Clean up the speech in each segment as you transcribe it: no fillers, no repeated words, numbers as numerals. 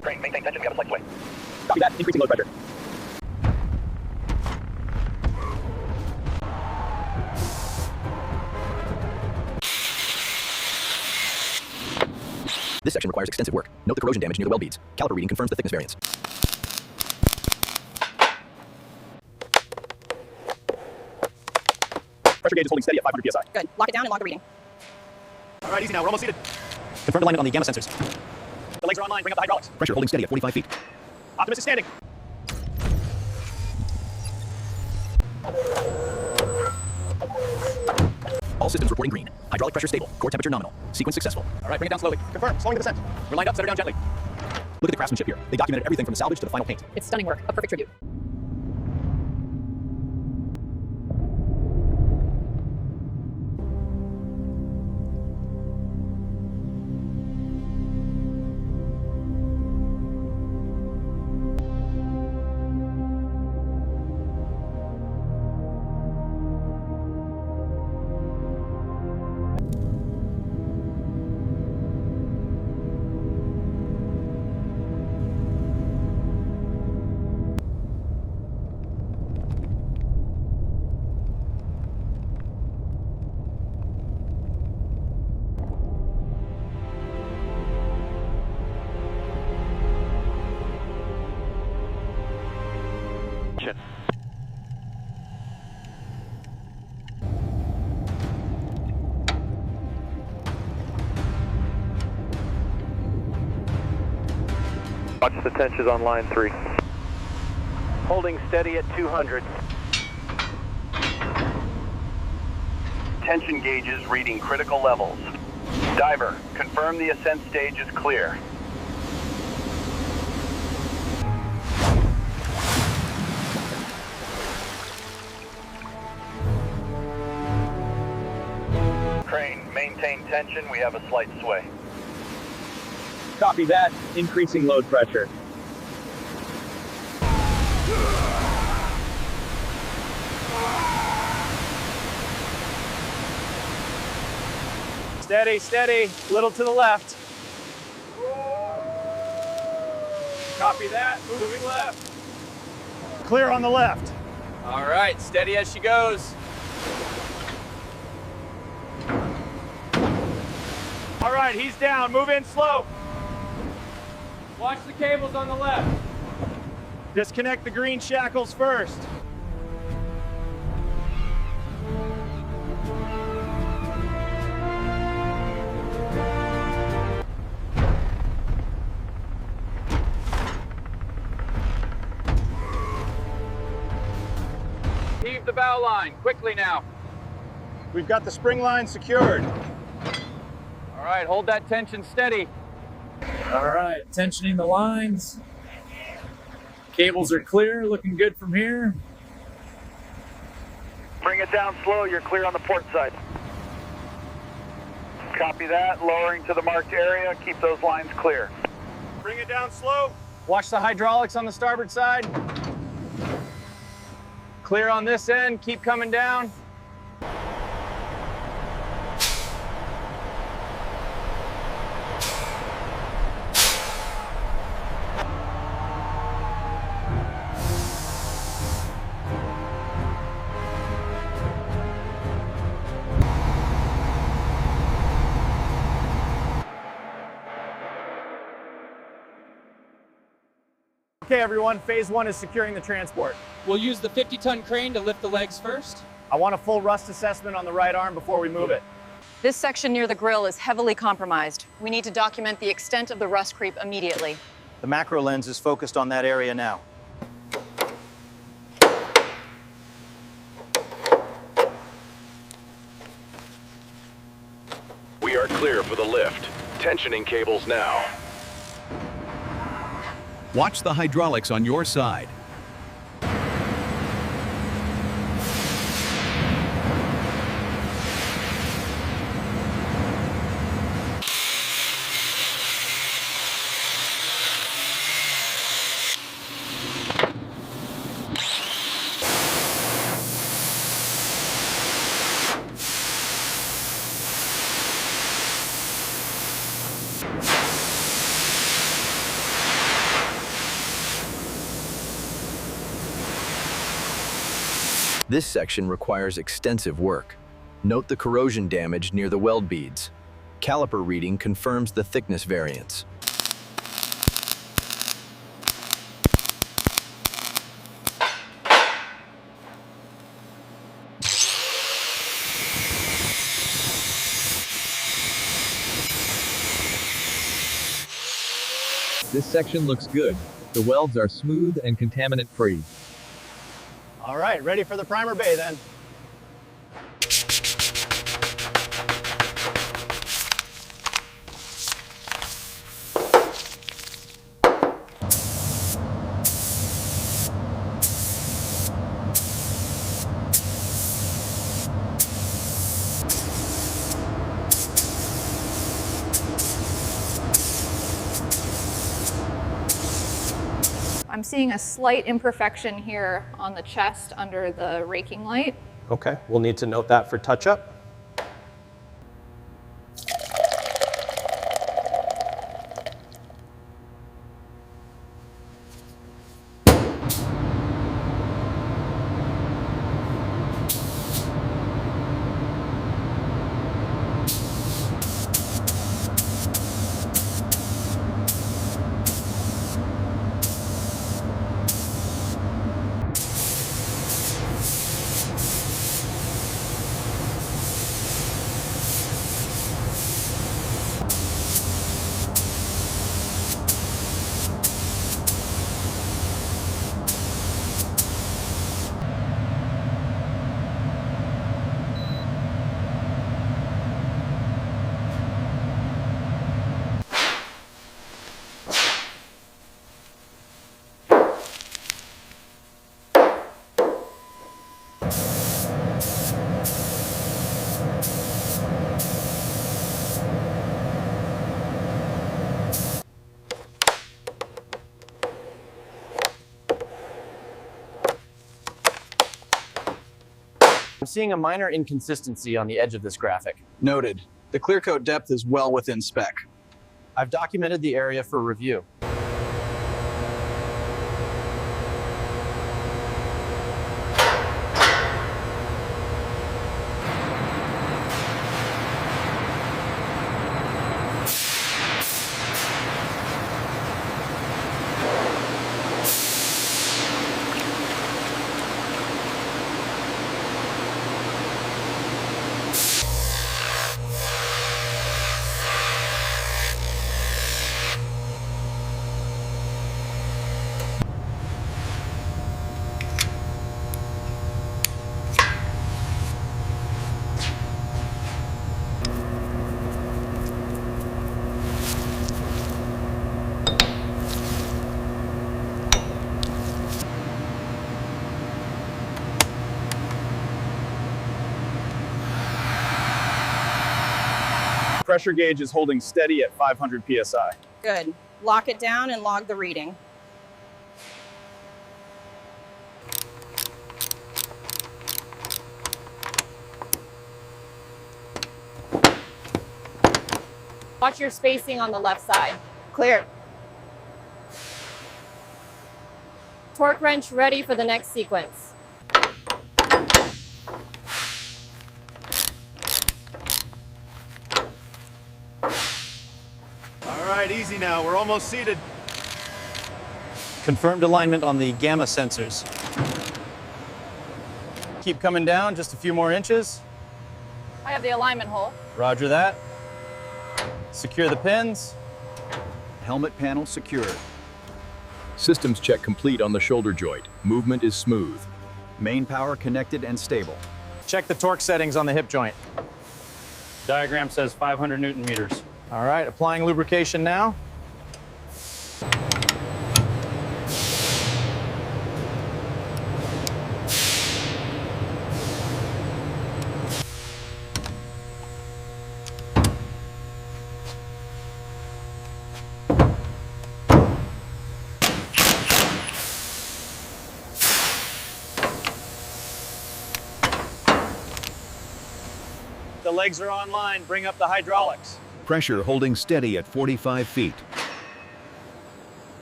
Crane, maintain tension, we have a slight sway. Copy that, increasing load pressure. This section requires extensive work. Note the corrosion damage near the weld beads. Caliper reading confirms the thickness variance. Pressure gauge is holding steady at 500 psi. Good. Lock it down and log the reading. All right, easy now. We're almost seated. Confirm alignment on the gamma sensors. The legs are online. Bring up the hydraulics. Pressure holding steady at 45 feet. Optimus is standing. All systems reporting green. Hydraulic pressure stable. Core temperature nominal. Sequence successful. All right, bring it down slowly. Confirm. Slowing the descent. We're lined up. Set her down gently. Look at the craftsmanship here. They documented everything from the salvage to the final paint. It's stunning work. A perfect tribute. Watch the tensions on line 3. Holding steady at 200. Tension gauges reading critical levels. Diver, confirm the ascent stage is clear. Crane, maintain tension, we have a slight sway. Copy that. Increasing load pressure. Steady, steady. Little to the left. Copy that. Moving left. Clear on the left. All right, steady as she goes. All right, he's down. Move in slow. Watch the cables on the left. Disconnect the green shackles first. Heave the bow line, quickly now. We've got the spring line secured. All right, hold that tension steady. All right, tensioning the lines. Cables are clear, looking good from here. Bring it down slow, you're clear on the port side. Copy that, lowering to the marked area, keep those lines clear. Bring it down slow. Watch the hydraulics on the starboard side. Clear on this end, keep coming down. Okay, everyone, phase 1 is securing the transport. We'll use the 50-ton crane to lift the legs first. I want a full rust assessment on the right arm before we move it. This section near the grill is heavily compromised. We need to document the extent of the rust creep immediately. The macro lens is focused on that area now. We are clear for the lift. Tensioning cables now. Watch the hydraulics on your side. This section requires extensive work. Note the corrosion damage near the weld beads. Caliper reading confirms the thickness variance. This section looks good. The welds are smooth and contaminant-free. All right, ready for the primer bay then. I'm seeing a slight imperfection here on the chest under the raking light. Okay, we'll need to note that for touch-up. I'm seeing a minor inconsistency on the edge of this graphic. Noted. The clear coat depth is well within spec. I've documented the area for review. Pressure gauge is holding steady at 500 psi. Good. Lock it down and log the reading. Watch your spacing on the left side. Clear. Torque wrench ready for the next sequence. All right, easy now. We're almost seated. Confirmed alignment on the gamma sensors. Keep coming down just a few more inches. I have the alignment hole. Roger that. Secure the pins. Helmet panel secured. Systems check complete on the shoulder joint. Movement is smooth. Main power connected and stable. Check the torque settings on the hip joint. Diagram says 500 Newton meters. All right, applying lubrication now. The legs are online. Bring up the hydraulics. Pressure holding steady at 45 feet.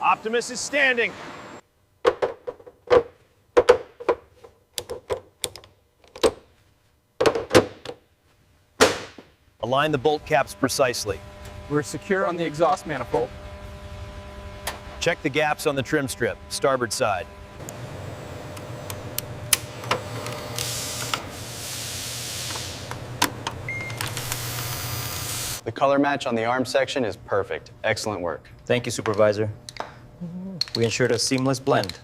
Optimus is standing. Align the bolt caps precisely. We're secure on the exhaust manifold. Check the gaps on the trim strip, starboard side. The color match on the arm section is perfect. Excellent work. Thank you, Supervisor. We ensured a seamless blend.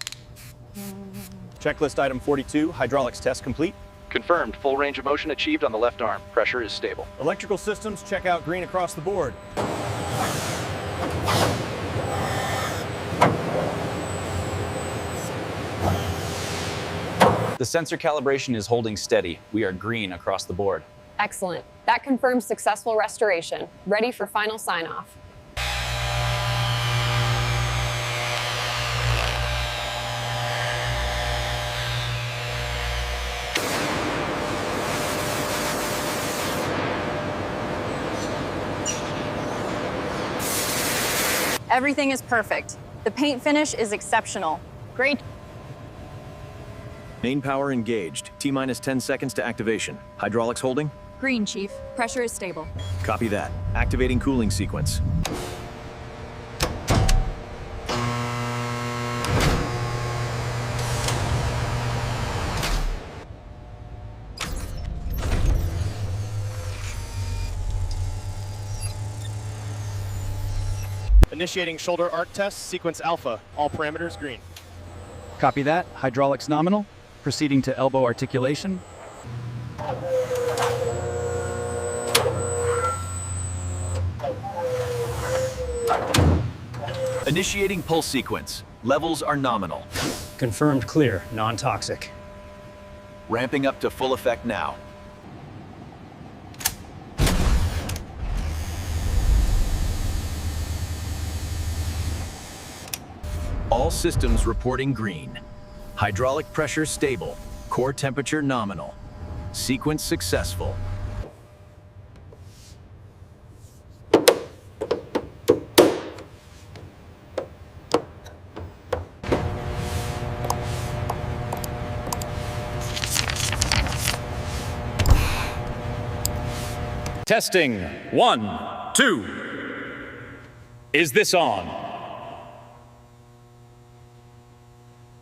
Checklist item 42, hydraulics test complete. Confirmed. Full range of motion achieved on the left arm. Pressure is stable. Electrical systems, check out green across the board. The sensor calibration is holding steady. We are green across the board. Excellent. That confirms successful restoration. Ready for final sign-off. Everything is perfect. The paint finish is exceptional. Great. Main power engaged. T-minus 10 seconds to activation. Hydraulics holding? Green, Chief. Pressure is stable. Copy that. Activating cooling sequence. Initiating shoulder arc test, sequence alpha. All parameters green. Copy that. Hydraulics nominal. Proceeding to elbow articulation. Initiating pulse sequence. Levels are nominal. Confirmed clear, non-toxic. Ramping up to full effect now. All systems reporting green. Hydraulic pressure stable. Core temperature nominal. Sequence successful. Testing. 1, 2. Is this on?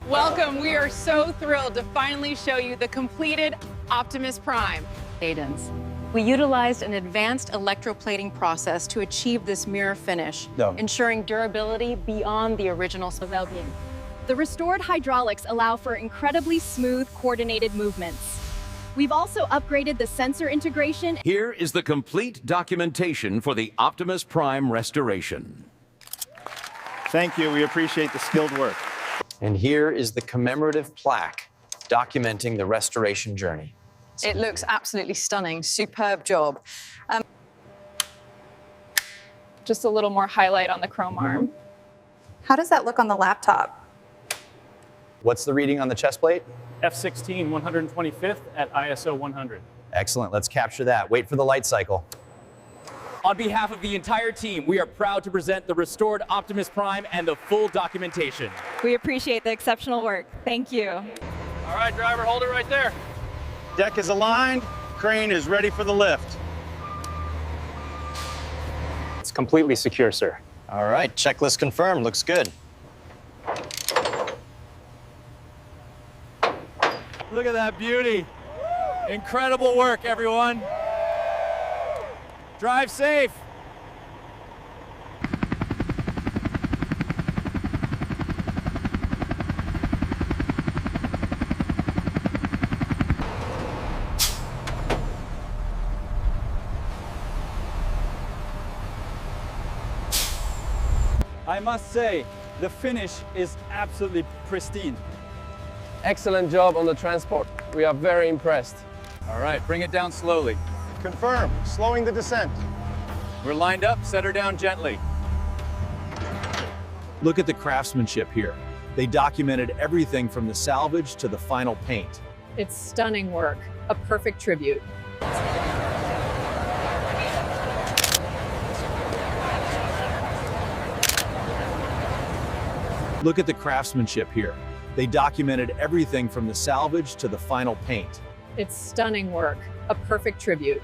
Welcome. We are so thrilled to finally show you the completed Optimus Prime. Cadence. We utilized an advanced electroplating process to achieve this mirror finish, ensuring durability beyond the original well-being. The restored hydraulics allow for incredibly smooth, coordinated movements. We've also upgraded the sensor integration. Here is the complete documentation for the Optimus Prime restoration. Thank you. We appreciate the skilled work. And here is the commemorative plaque documenting the restoration journey. It looks absolutely stunning. Superb job. Just a little more highlight on the chrome arm. How does that look on the laptop? What's the reading on the chest plate? F-16, 125th at ISO 100. Excellent. Let's capture that. Wait for the light cycle. On behalf of the entire team, we are proud to present the restored Optimus Prime and the full documentation. We appreciate the exceptional work. Thank you. All right, driver, hold it right there. Deck is aligned. Crane is ready for the lift. It's completely secure, sir. All right, checklist confirmed. Looks good. Look at that beauty. Incredible work, everyone. Drive safe. I must say, the finish is absolutely pristine. Excellent job on the transport. We are very impressed. All right, bring it down slowly. Confirm. Slowing the descent. We're lined up, set her down gently. Look at the craftsmanship here. They documented everything from the salvage to the final paint. It's stunning work, a perfect tribute. Look at the craftsmanship here. They documented everything from the salvage to the final paint. It's stunning work, a perfect tribute.